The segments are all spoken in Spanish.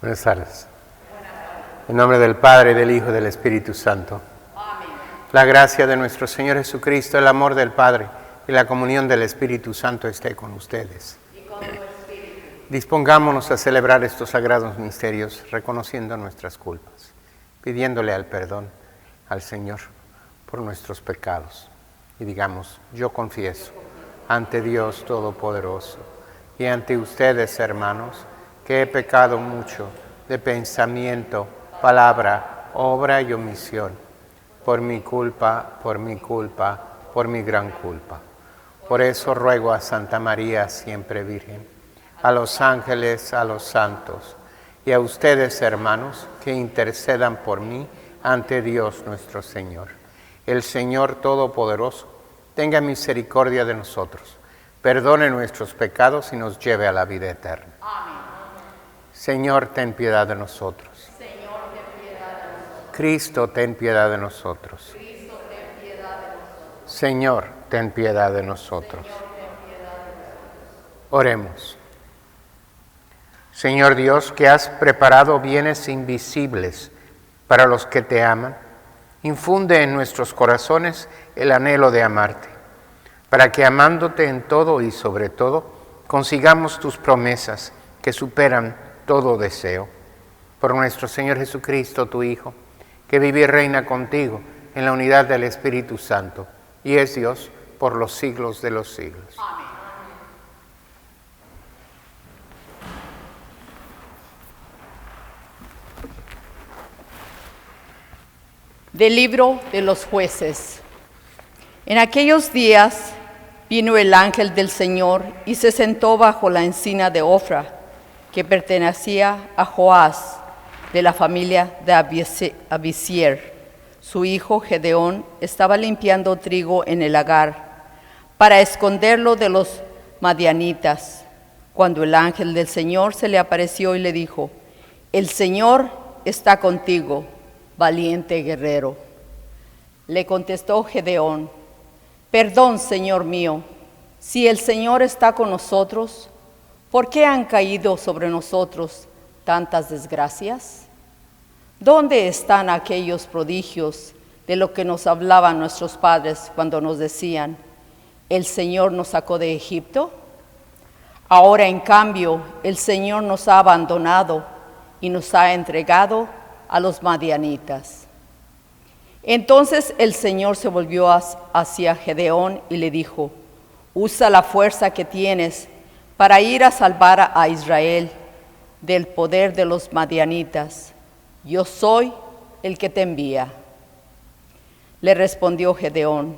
Buenas tardes. En nombre del Padre, del Hijo y del Espíritu Santo. Amén. La gracia de nuestro Señor Jesucristo, el amor del Padre y la comunión del Espíritu Santo esté con ustedes. Y con tu espíritu. Dispongámonos a celebrar estos sagrados misterios, reconociendo nuestras culpas, pidiéndole al perdón al Señor por nuestros pecados. Y digamos, yo confieso ante Dios Todopoderoso y ante ustedes, hermanos, que he pecado mucho de pensamiento, palabra, obra y omisión, por mi culpa, por mi gran culpa. Por eso ruego a Santa María, siempre Virgen, a los ángeles, a los santos, y a ustedes, hermanos, que intercedan por mí ante Dios nuestro Señor. El Señor Todopoderoso tenga misericordia de nosotros, perdone nuestros pecados y nos lleve a la vida eterna. Amén. Señor, ten piedad de nosotros. Señor, ten piedad de nosotros. Cristo, ten piedad de nosotros. Cristo, ten piedad de nosotros. Señor, ten piedad de nosotros. Señor, ten piedad de nosotros. Oremos. Señor Dios, que has preparado bienes invisibles para los que te aman, infunde en nuestros corazones el anhelo de amarte, para que amándote en todo y sobre todo, consigamos tus promesas que superan todo deseo. Por nuestro Señor Jesucristo, tu Hijo, que vive y reina contigo en la unidad del Espíritu Santo, y es Dios por los siglos de los siglos. Amén. Del libro de los jueces. En aquellos días vino el ángel del Señor y se sentó bajo la encina de Ofra, que pertenecía a Joás, de la familia de Abisier. Su hijo Gedeón estaba limpiando trigo en el lagar para esconderlo de los madianitas, cuando el ángel del Señor se le apareció y le dijo: «El Señor está contigo, valiente guerrero». Le contestó Gedeón: «Perdón, Señor mío, si el Señor está con nosotros, ¿por qué han caído sobre nosotros tantas desgracias? ¿Dónde están aquellos prodigios de lo que nos hablaban nuestros padres cuando nos decían: el Señor nos sacó de Egipto? Ahora, en cambio, el Señor nos ha abandonado y nos ha entregado a los madianitas». Entonces el Señor se volvió hacia Gedeón y le dijo: «Usa la fuerza que tienes para ir a salvar a Israel del poder de los madianitas. Yo soy el que te envía». Le respondió Gedeón: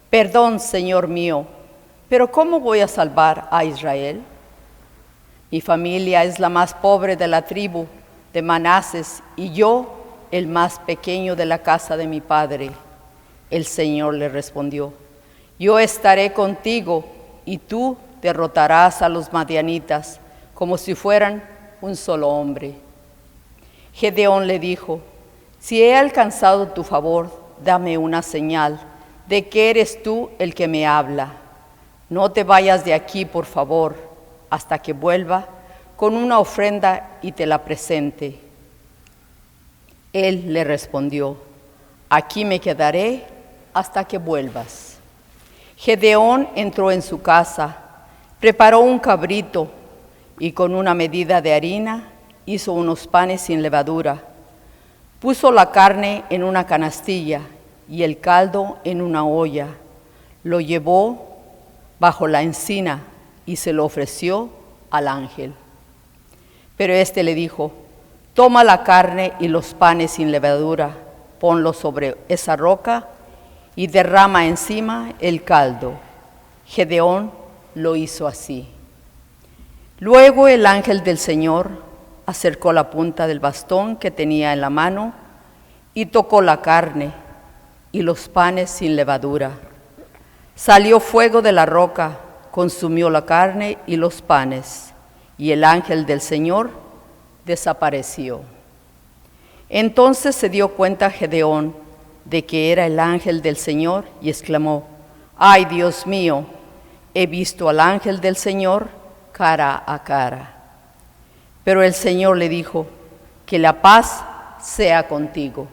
«Perdón, Señor mío, pero ¿cómo voy a salvar a Israel? Mi familia es la más pobre de la tribu de Manases y yo el más pequeño de la casa de mi padre». El Señor le respondió: «Yo estaré contigo y tú derrotarás a los madianitas como si fueran un solo hombre». Gedeón le dijo: «Si he alcanzado tu favor, dame una señal de que eres tú el que me habla. No te vayas de aquí, por favor, hasta que vuelva con una ofrenda y te la presente». Él le respondió: «Aquí me quedaré hasta que vuelvas». Gedeón entró en su casa, preparó un cabrito y con una medida de harina hizo unos panes sin levadura. Puso la carne en una canastilla y el caldo en una olla. Lo llevó bajo la encina y se lo ofreció al ángel. Pero éste le dijo: «Toma la carne y los panes sin levadura, ponlo sobre esa roca y derrama encima el caldo». Gedeón lo hizo así. Luego el ángel del Señor acercó la punta del bastón que tenía en la mano y tocó la carne y los panes sin levadura. Salió fuego de la roca, consumió la carne y los panes, y el ángel del Señor desapareció. Entonces se dio cuenta Gedeón de que era el ángel del Señor y exclamó: «¡Ay, Dios mío! He visto al ángel del Señor cara a cara». Pero el Señor le dijo: que la paz sea contigo.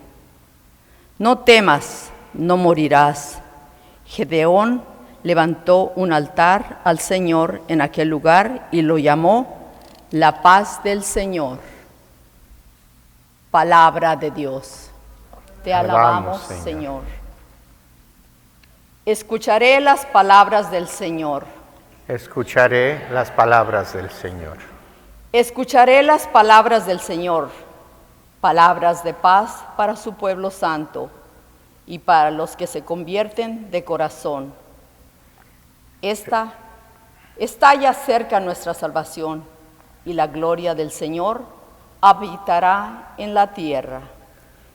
No temas, no morirás. Gedeón levantó un altar al Señor en aquel lugar y lo llamó la paz del Señor. Palabra de Dios. Te alabamos, Señor. Escucharé las palabras del Señor. Escucharé las palabras del Señor. Escucharé las palabras del Señor, palabras de paz para su pueblo santo y para los que se convierten de corazón. Está ya cerca nuestra salvación y la gloria del Señor habitará en la tierra.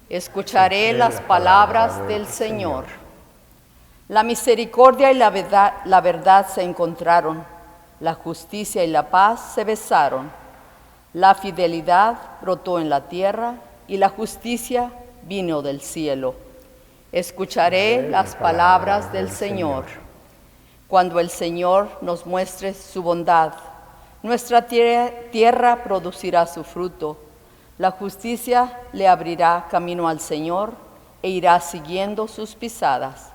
Escucharé las palabras del Señor. La misericordia y la verdad se encontraron, la justicia y la paz se besaron. La fidelidad brotó en la tierra y la justicia vino del cielo. Escucharé las palabras del Señor. Cuando el Señor nos muestre su bondad, nuestra tierra producirá su fruto. La justicia le abrirá camino al Señor e irá siguiendo sus pisadas.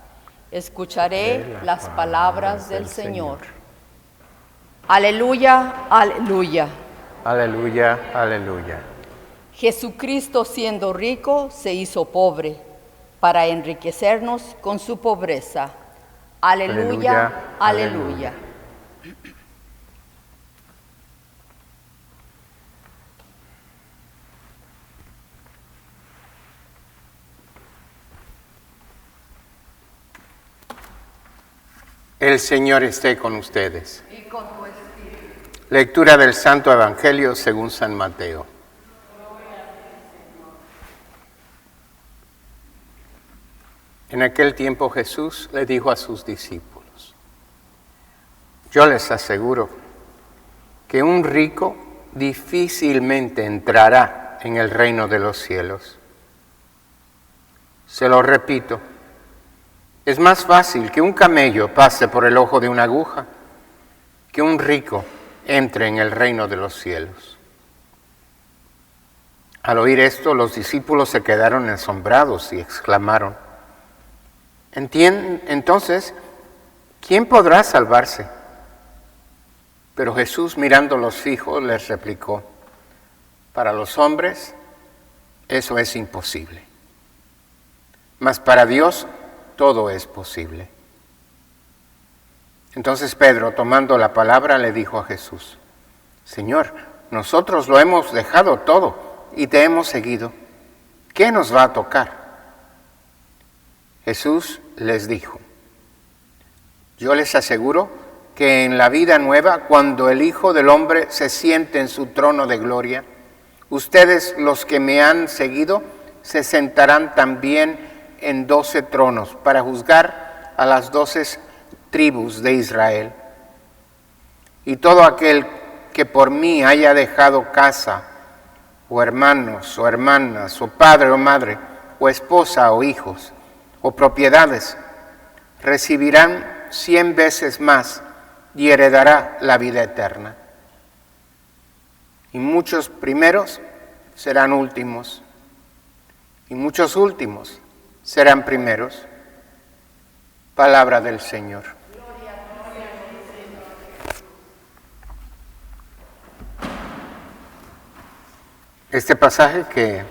Escucharé las palabras del Señor. Aleluya, aleluya. Aleluya, aleluya. Jesucristo, siendo rico, se hizo pobre para enriquecernos con su pobreza. Aleluya, aleluya. Aleluya. El Señor esté con ustedes. Y con tu espíritu. Lectura del Santo Evangelio según San Mateo. En aquel tiempo Jesús le dijo a sus discípulos: yo les aseguro que un rico difícilmente entrará en el reino de los cielos. Se lo repito, es más fácil que un camello pase por el ojo de una aguja que un rico entre en el reino de los cielos. Al oír esto, los discípulos se quedaron asombrados y exclamaron: entonces, ¿quién podrá salvarse? Pero Jesús, mirándolos fijos, les replicó: para los hombres eso es imposible, mas para Dios todo es posible. Entonces Pedro, tomando la palabra, le dijo a Jesús: Señor, nosotros lo hemos dejado todo y te hemos seguido. ¿Qué nos va a tocar? Jesús les dijo: yo les aseguro que en la vida nueva, cuando el Hijo del Hombre se siente en su trono de gloria, ustedes, los que me han seguido, se sentarán también en 12 tronos para juzgar a las 12 tribus de Israel. Y todo aquel que por mí haya dejado casa, o hermanos, o hermanas, o padre o madre, o esposa o hijos, o propiedades, recibirán 100 veces más y heredará la vida eterna. Y muchos primeros serán últimos, y muchos últimos serán primeros. Palabra del Señor. Este pasaje que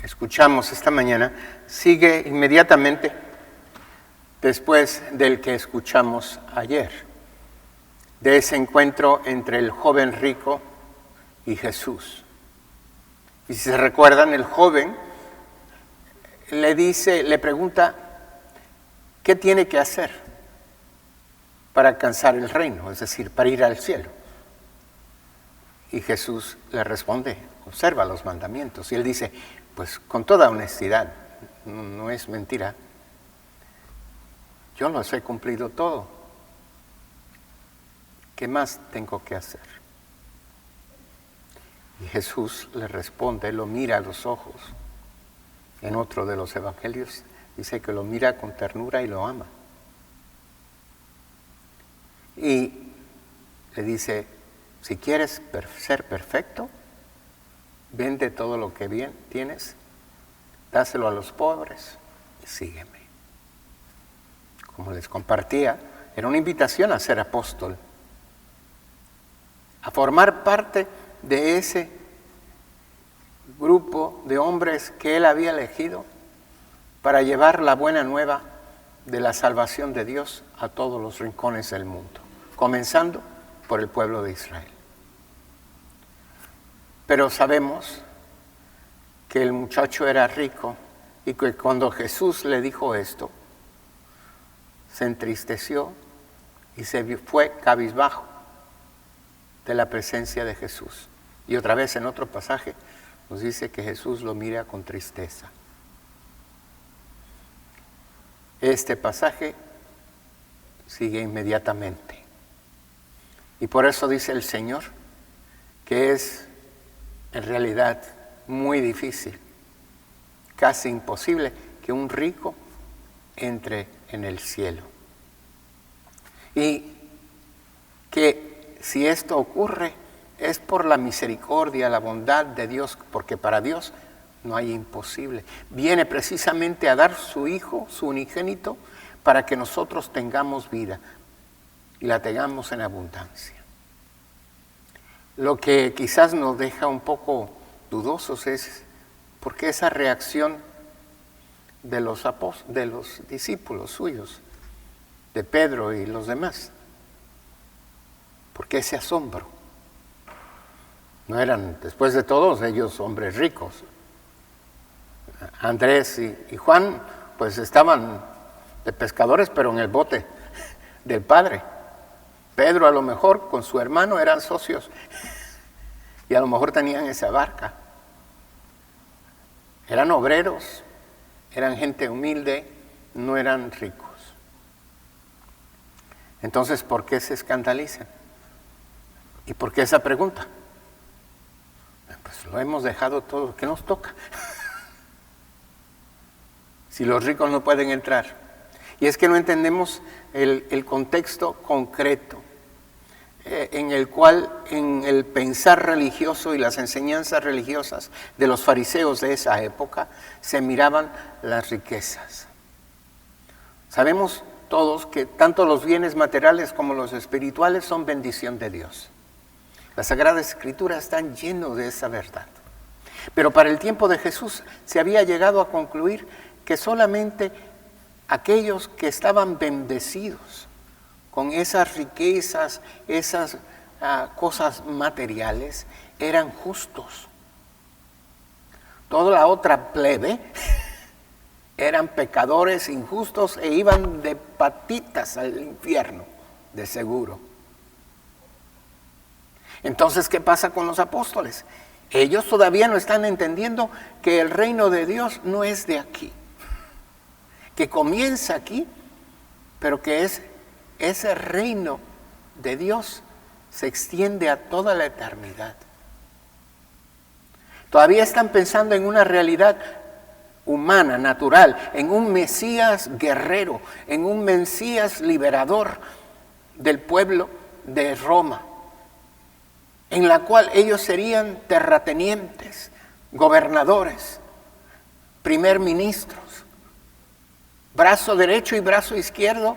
escuchamos esta mañana sigue inmediatamente después del que escuchamos ayer, de ese encuentro entre el joven rico y Jesús. Y si se recuerdan, el joven le pregunta qué tiene que hacer para alcanzar el reino, es decir, para ir al cielo. Y Jesús le responde: observa los mandamientos. Y él dice, pues con toda honestidad, no es mentira, yo los he cumplido todo. ¿Qué más tengo que hacer? Y Jesús le responde, lo mira a los ojos. En otro de los evangelios dice que lo mira con ternura y lo ama. Y le dice, si quieres ser perfecto, vende todo lo que bien tienes, dáselo a los pobres y sígueme. Como les compartía, era una invitación a ser apóstol, a formar parte de ese grupo de hombres que él había elegido para llevar la buena nueva de la salvación de Dios a todos los rincones del mundo, comenzando por el pueblo de Israel. Pero sabemos que el muchacho era rico y que cuando Jesús le dijo esto, se entristeció y se fue cabizbajo de la presencia de Jesús. Y otra vez en otro pasaje nos dice que Jesús lo mira con tristeza. Este pasaje sigue inmediatamente. Y por eso dice el Señor que es en realidad muy difícil, casi imposible, que un rico entre en el cielo. Y que si esto ocurre es por la misericordia, la bondad de Dios, porque para Dios no hay imposible. Viene precisamente a dar su Hijo, su unigénito, para que nosotros tengamos vida y la tengamos en abundancia. Lo que quizás nos deja un poco dudosos es por qué esa reacción de los discípulos suyos, de Pedro y los demás. ¿Por qué ese asombro? No eran, después de todos ellos, hombres ricos. Andrés y Juan, pues estaban de pescadores, pero en el bote del Padre. Pedro a lo mejor con su hermano eran socios y a lo mejor tenían esa barca. Eran obreros, eran gente humilde, no eran ricos. Entonces, ¿por qué se escandalizan? ¿Y por qué esa pregunta? Pues lo hemos dejado todo, ¿qué nos toca? Si los ricos no pueden entrar. Y es que no entendemos el contexto concreto en el cual en el pensar religioso y las enseñanzas religiosas de los fariseos de esa época se miraban las riquezas. Sabemos todos que tanto los bienes materiales como los espirituales son bendición de Dios. Las Sagradas Escrituras están llenas de esa verdad. Pero para el tiempo de Jesús se había llegado a concluir que solamente aquellos que estaban bendecidos con esas riquezas, esas cosas materiales, eran justos. Toda la otra plebe eran pecadores injustos e iban de patitas al infierno, de seguro. Entonces, ¿qué pasa con los apóstoles? Ellos todavía no están entendiendo que el reino de Dios no es de aquí, que comienza aquí, pero que ese reino de Dios se extiende a toda la eternidad. Todavía están pensando en una realidad humana, natural, en un Mesías guerrero, en un Mesías liberador del pueblo de Roma, en la cual ellos serían terratenientes, gobernadores, primer ministros, brazo derecho y brazo izquierdo,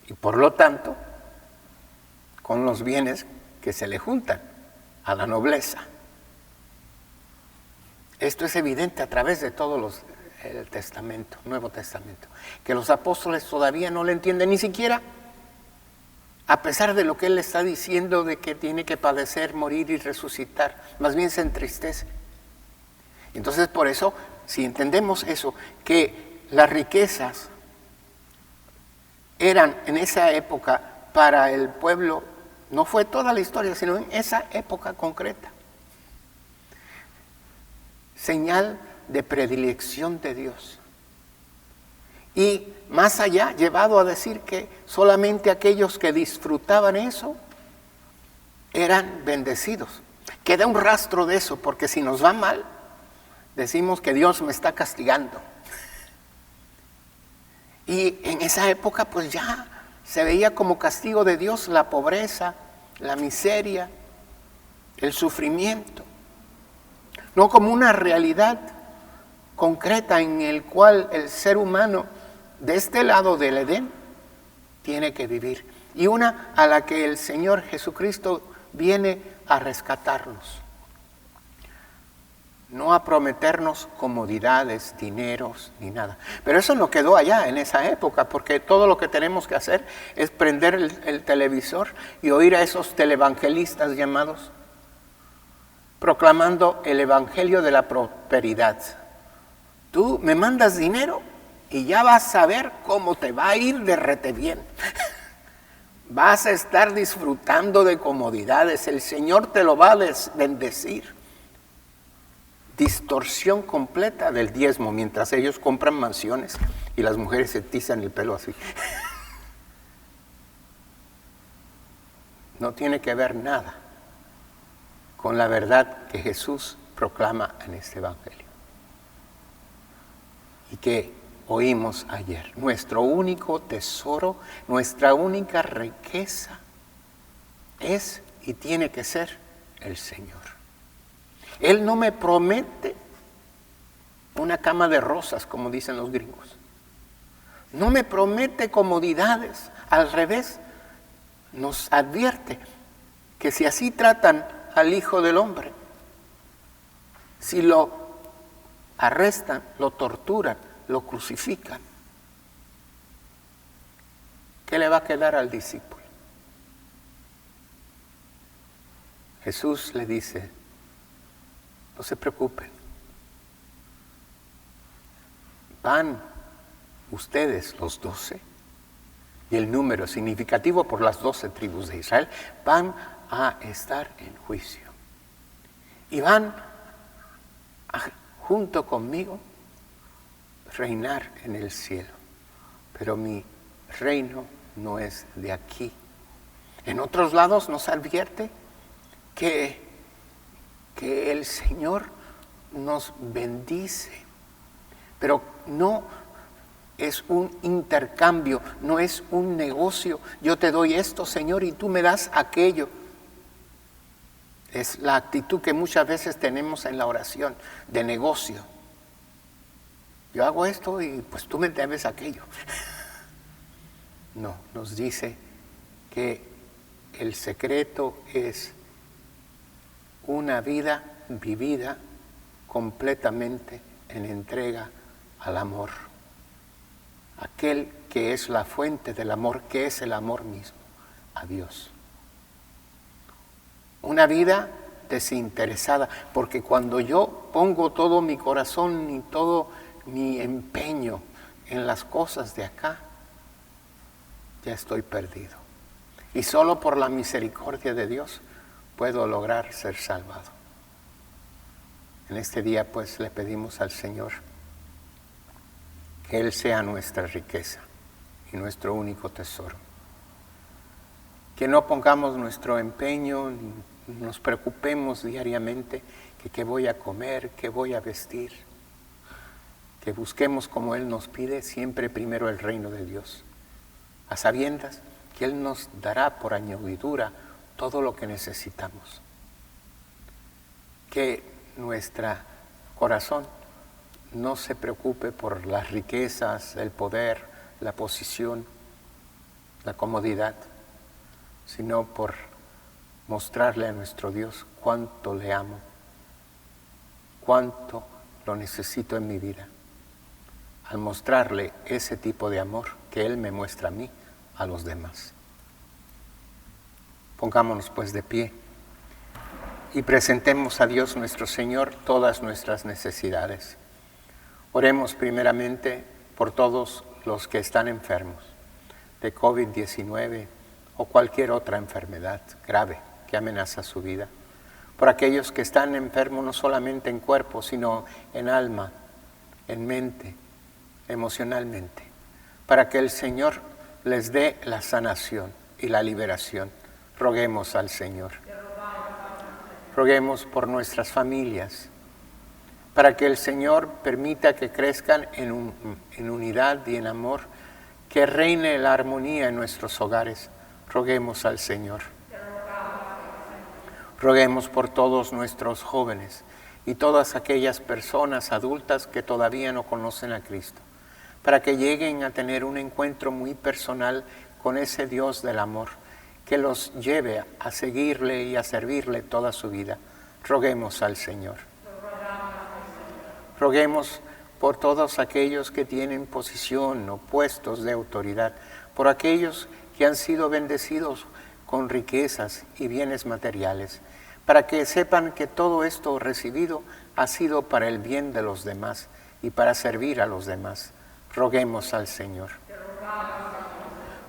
y por lo tanto, con los bienes que se le juntan a la nobleza. Esto es evidente a través de todo el Testamento, Nuevo Testamento, que los apóstoles todavía no le entienden, ni siquiera a pesar de lo que él está diciendo de que tiene que padecer, morir y resucitar, más bien se entristece. Entonces, por eso, si entendemos eso, que las riquezas eran en esa época para el pueblo, no fue toda la historia, sino en esa época concreta, señal de predilección de Dios. Y más allá, llevado a decir que solamente aquellos que disfrutaban eso eran bendecidos. Queda un rastro de eso, porque si nos va mal, decimos que Dios me está castigando. Y en esa época pues ya se veía como castigo de Dios la pobreza, la miseria, el sufrimiento. no como una realidad concreta en el cual el ser humano de este lado del Edén tiene que vivir, y una a la que el Señor Jesucristo viene a rescatarnos. No a prometernos comodidades, dineros, ni nada. Pero eso no quedó allá en esa época, porque todo lo que tenemos que hacer es prender el televisor y oír a esos televangelistas llamados, proclamando el evangelio de la prosperidad. Tú me mandas dinero y ya vas a ver cómo te va a ir de rete bien. Vas a estar disfrutando de comodidades, el Señor te lo va a bendecir. Distorsión completa del diezmo, mientras ellos compran mansiones y las mujeres se tizan el pelo así. No tiene que ver nada con la verdad que Jesús proclama en este evangelio y que oímos ayer. Nuestro único tesoro, nuestra única riqueza es y tiene que ser el Señor. Él no me promete una cama de rosas, como dicen los gringos. No me promete comodidades. Al revés, nos advierte que si así tratan al Hijo del Hombre, si lo arrestan, lo torturan, lo crucifican, ¿qué le va a quedar al discípulo? Jesús le dice: no se preocupen. Van ustedes, los 12, y el número significativo por las 12 tribus de Israel, van a estar en juicio. Y van junto conmigo reinar en el cielo. Pero mi reino no es de aquí. En otros lados nos advierte que el Señor nos bendice, pero no es un intercambio, no es un negocio. Yo te doy esto, Señor, y tú me das aquello. Es la actitud que muchas veces tenemos en la oración, de negocio. Yo hago esto y pues tú me debes aquello. No, nos dice que el secreto es una vida vivida completamente en entrega al amor. Aquel que es la fuente del amor, que es el amor mismo, a Dios. Una vida desinteresada, porque cuando yo pongo todo mi corazón y todo mi empeño en las cosas de acá, ya estoy perdido. Y solo por la misericordia de Dios puedo lograr ser salvado. En este día pues le pedimos al Señor que Él sea nuestra riqueza y nuestro único tesoro. Que no pongamos nuestro empeño, ni nos preocupemos diariamente que qué voy a comer, qué voy a vestir. Que busquemos, como Él nos pide, siempre primero el reino de Dios, a sabiendas que Él nos dará por añadidura todo lo que necesitamos. Que nuestro corazón no se preocupe por las riquezas, el poder, la posición, la comodidad, sino por mostrarle a nuestro Dios cuánto le amo, cuánto lo necesito en mi vida. Al mostrarle ese tipo de amor que Él me muestra a mí, a los demás. Pongámonos pues de pie y presentemos a Dios nuestro Señor todas nuestras necesidades. Oremos primeramente por todos los que están enfermos de COVID-19 o cualquier otra enfermedad grave que amenaza su vida. Por aquellos que están enfermos no solamente en cuerpo, sino en alma, en mente, emocionalmente, para que el Señor les dé la sanación y la liberación. Roguemos al Señor. Roguemos por nuestras familias, para que el Señor permita que crezcan en unidad y en amor, que reine la armonía en nuestros hogares. Roguemos al Señor. Roguemos por todos nuestros jóvenes, y todas aquellas personas adultas que todavía no conocen a Cristo, para que lleguen a tener un encuentro muy personal con ese Dios del amor, que los lleve a seguirle y a servirle toda su vida. Roguemos al Señor. Roguemos por todos aquellos que tienen posición o puestos de autoridad, por aquellos que han sido bendecidos con riquezas y bienes materiales, para que sepan que todo esto recibido ha sido para el bien de los demás y para servir a los demás. Roguemos al Señor.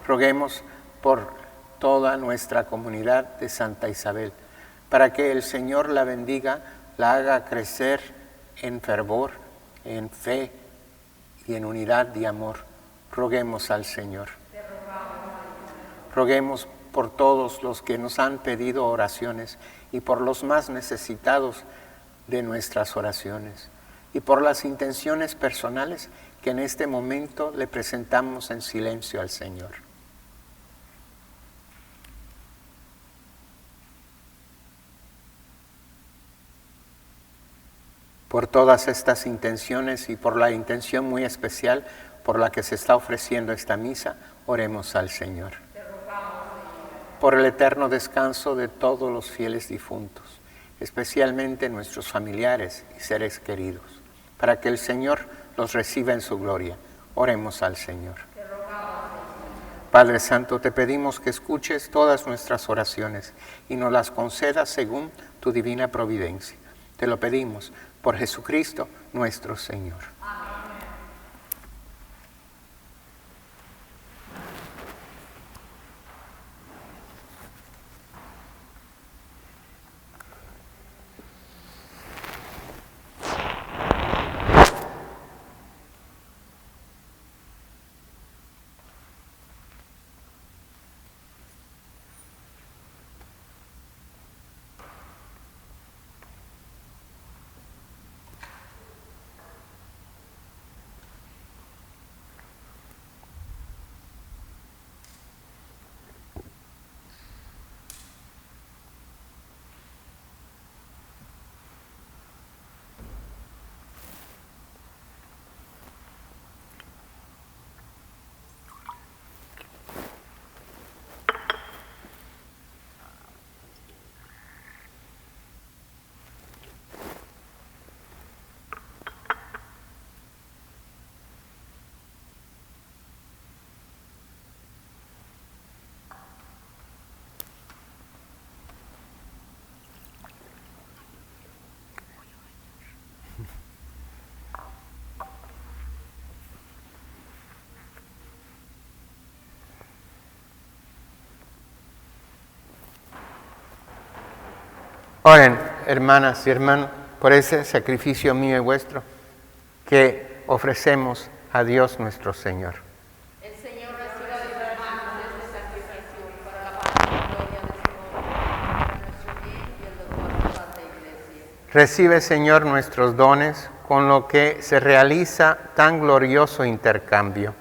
Roguemos por toda nuestra comunidad de Santa Isabel, para que el Señor la bendiga, la haga crecer en fervor, en fe y en unidad y amor. Roguemos al Señor. Roguemos por todos los que nos han pedido oraciones y por los más necesitados de nuestras oraciones y por las intenciones personales que en este momento le presentamos en silencio al Señor. Por todas estas intenciones y por la intención muy especial por la que se está ofreciendo esta misa, oremos al Señor. Por el eterno descanso de todos los fieles difuntos, especialmente nuestros familiares y seres queridos, para que el Señor los reciba en su gloria. Oremos al Señor. Padre Santo, te pedimos que escuches todas nuestras oraciones y nos las concedas según tu divina providencia. Te lo pedimos por Jesucristo nuestro Señor. Amén. Oren, hermanas y hermanos, por ese sacrificio mío y vuestro que ofrecemos a Dios nuestro Señor. El Señor reciba de sus manos este sacrificio para la paz y gloria de su nombre, para nuestro bien y el de toda la Santa Iglesia. Recibe, Señor, nuestros dones con lo que se realiza tan glorioso intercambio,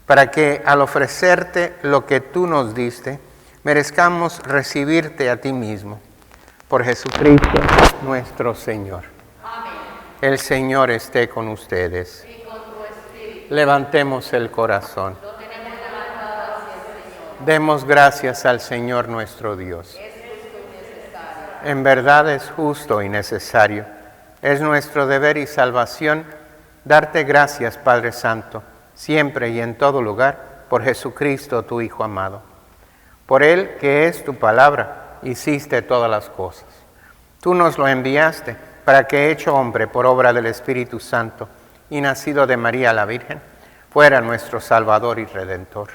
para que al ofrecerte lo que tú nos diste, merezcamos recibirte a ti mismo. Por Jesucristo nuestro Señor. Amén. El Señor esté con ustedes. Y con tu espíritu. Levantemos el corazón. Lo tenemos levantado hacia el Señor. Demos gracias al Señor nuestro Dios. Es justo y necesario. En verdad es justo y necesario. Es nuestro deber y salvación darte gracias, Padre Santo, siempre y en todo lugar, por Jesucristo, tu Hijo amado. Por Él, que es tu palabra, hiciste todas las cosas. Tú nos lo enviaste para que, hecho hombre por obra del Espíritu Santo y nacido de María la Virgen, fuera nuestro Salvador y Redentor.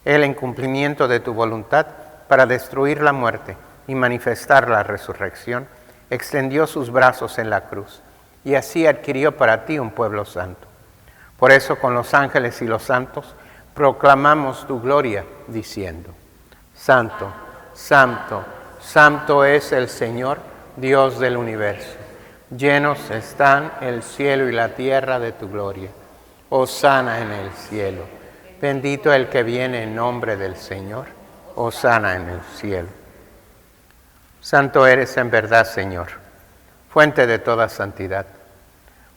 Él, en cumplimiento de tu voluntad, para destruir la muerte y manifestar la resurrección, extendió sus brazos en la cruz y así adquirió para ti un pueblo santo. Por eso, con los ángeles y los santos, proclamamos tu gloria, diciendo: Santo, Santo, Santo es el Señor, Dios del universo. Llenos están el cielo y la tierra de tu gloria. Hosana en el cielo. Bendito el que viene en nombre del Señor. Hosana en el cielo. Santo eres en verdad, Señor, fuente de toda santidad.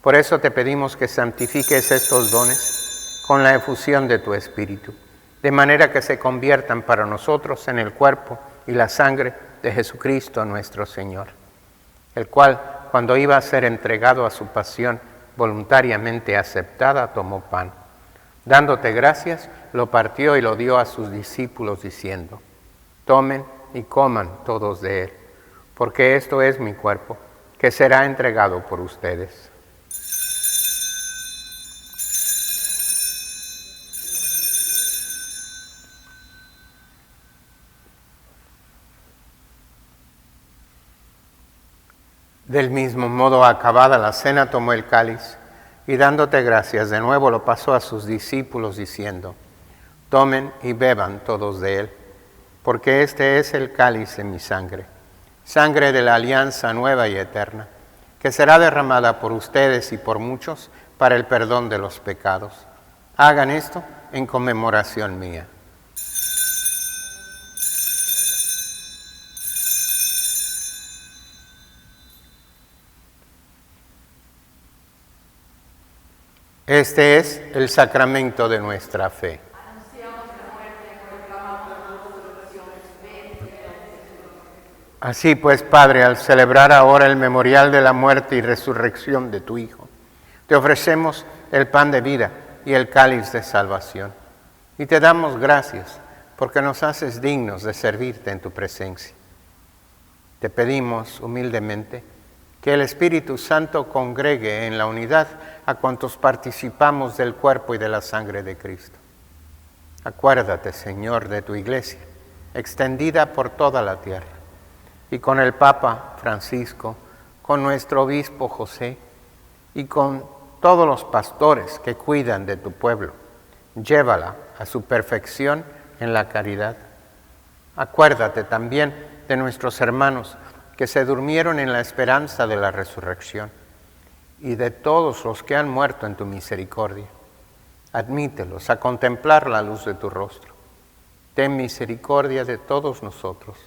Por eso te pedimos que santifiques estos dones con la efusión de tu Espíritu, de manera que se conviertan para nosotros en el cuerpo y la sangre de Jesucristo nuestro Señor, el cual, cuando iba a ser entregado a su pasión voluntariamente aceptada, tomó pan. Dándote gracias, lo partió y lo dio a sus discípulos, diciendo: tomen y coman todos de él, porque esto es mi cuerpo, que será entregado por ustedes. Del mismo modo, acabada la cena, tomó el cáliz y dándote gracias de nuevo lo pasó a sus discípulos diciendo: tomen y beban todos de él, porque este es el cáliz de mi sangre, sangre de la alianza nueva y eterna, que será derramada por ustedes y por muchos para el perdón de los pecados. Hagan esto en conmemoración mía. Este es el sacramento de nuestra fe. Así pues, Padre, al celebrar ahora el memorial de la muerte y resurrección de tu Hijo, te ofrecemos el pan de vida y el cáliz de salvación. Y te damos gracias porque nos haces dignos de servirte en tu presencia. Te pedimos humildemente que el Espíritu Santo congregue en la unidad a cuantos participamos del cuerpo y de la sangre de Cristo. Acuérdate, Señor, de tu Iglesia, extendida por toda la tierra, y con el Papa Francisco, con nuestro Obispo José, y con todos los pastores que cuidan de tu pueblo. Llévala a su perfección en la caridad. Acuérdate también de nuestros hermanos que se durmieron en la esperanza de la resurrección, y de todos los que han muerto en tu misericordia. Admítelos a contemplar la luz de tu rostro. Ten misericordia de todos nosotros,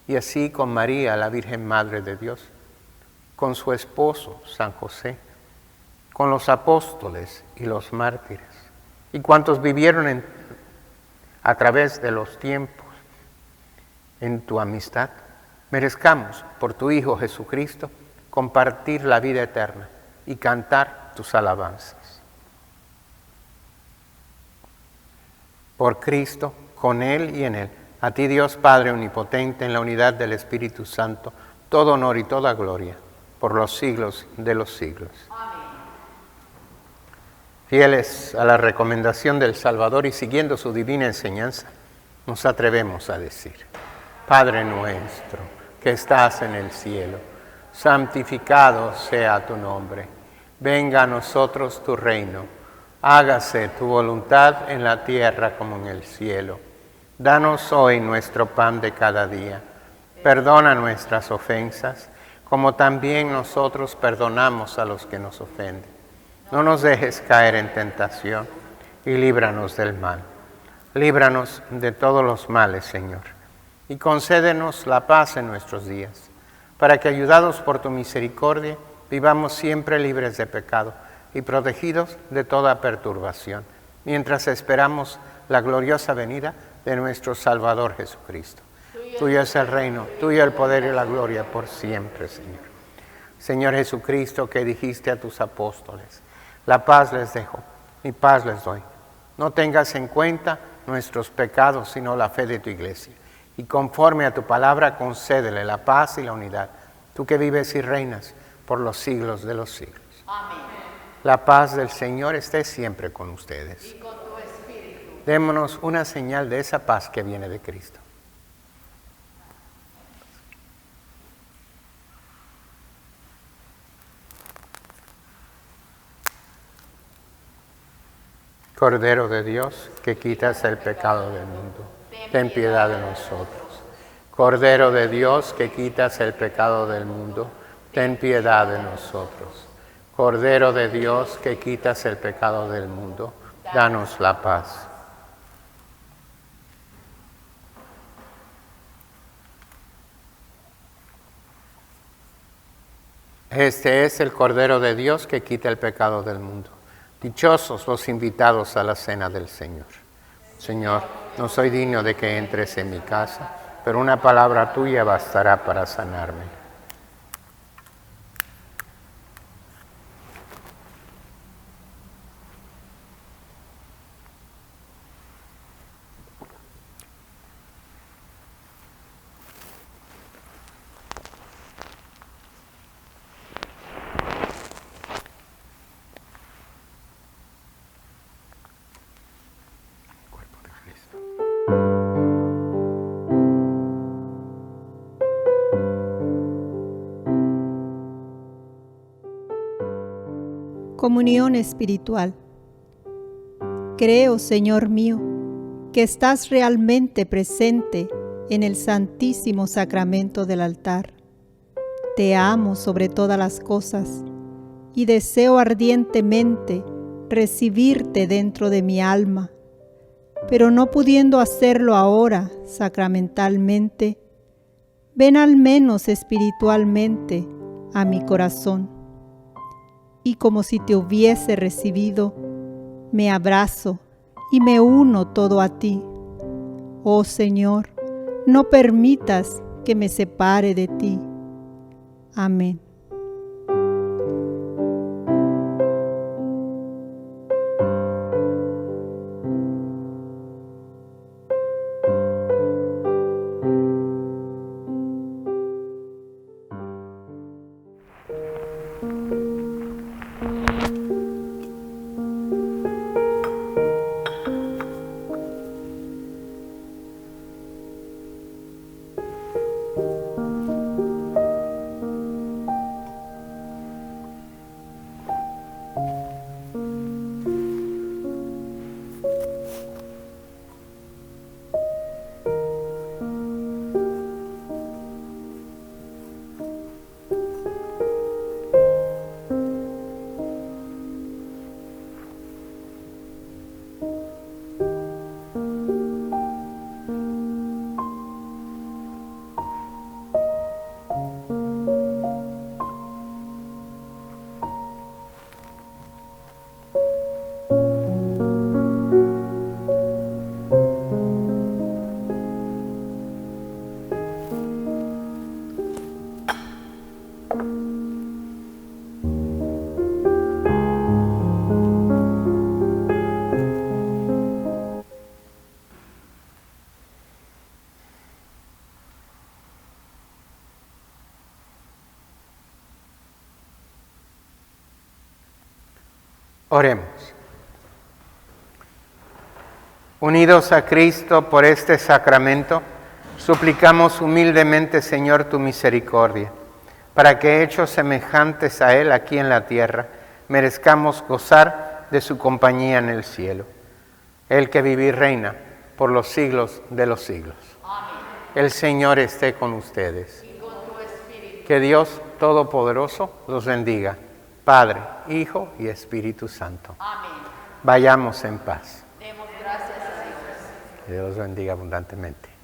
y así con María, la Virgen Madre de Dios, con su esposo, San José, con los apóstoles y los mártires, y cuantos vivieron a través de los tiempos en tu amistad, merezcamos, por tu Hijo Jesucristo, compartir la vida eterna y cantar tus alabanzas. Por Cristo, con Él y en Él, a ti Dios Padre Omnipotente, en la unidad del Espíritu Santo, todo honor y toda gloria, por los siglos de los siglos. Amén. Fieles a la recomendación del Salvador y siguiendo su divina enseñanza, nos atrevemos a decir: Padre nuestro, que estás en el cielo, santificado sea tu nombre. Venga a nosotros tu reino. Hágase tu voluntad en la tierra como en el cielo. Danos hoy nuestro pan de cada día. Perdona nuestras ofensas, como también nosotros perdonamos a los que nos ofenden. No nos dejes caer en tentación y líbranos del mal. Líbranos de todos los males, Señor, y concédenos la paz en nuestros días, para que, ayudados por tu misericordia, vivamos siempre libres de pecado y protegidos de toda perturbación, mientras esperamos la gloriosa venida de nuestro Salvador Jesucristo. Tuyo es el reino, tuyo el poder y la gloria por siempre, Señor. Señor Jesucristo, que dijiste a tus apóstoles: la paz les dejo, mi paz les doy. No tengas en cuenta nuestros pecados, sino la fe de tu Iglesia. Y conforme a tu palabra, concédele la paz y la unidad, tú que vives y reinas por los siglos de los siglos. Amén. La paz del Señor esté siempre con ustedes. Y con tu espíritu. Démonos una señal de esa paz que viene de Cristo. Cordero de Dios, que quitas el pecado del mundo, ten piedad de nosotros. Cordero de Dios, que quitas el pecado del mundo, ten piedad de nosotros. Cordero de Dios, que quitas el pecado del mundo, danos la paz. Este es el Cordero de Dios que quita el pecado del mundo. Dichosos los invitados a la cena del Señor. Señor, no soy digno de que entres en mi casa, pero una palabra tuya bastará para sanarme. Comunión espiritual. Creo, Señor mío, que estás realmente presente en el Santísimo Sacramento del altar. Te amo sobre todas las cosas y deseo ardientemente recibirte dentro de mi alma, pero no pudiendo hacerlo ahora sacramentalmente, ven al menos espiritualmente a mi corazón. Y como si te hubiese recibido, me abrazo y me uno todo a ti. Oh Señor, no permitas que me separe de ti. Amén. Oremos. Unidos a Cristo por este sacramento, suplicamos humildemente, Señor, tu misericordia, para que, hechos semejantes a Él aquí en la tierra, merezcamos gozar de su compañía en el cielo. Él que vive y reina por los siglos de los siglos. Amén. El Señor esté con ustedes. Y con tu espíritu. Que Dios Todopoderoso los bendiga, Padre, Hijo y Espíritu Santo. Amén. Vayamos en paz. Demos gracias a Dios. Que Dios los bendiga abundantemente.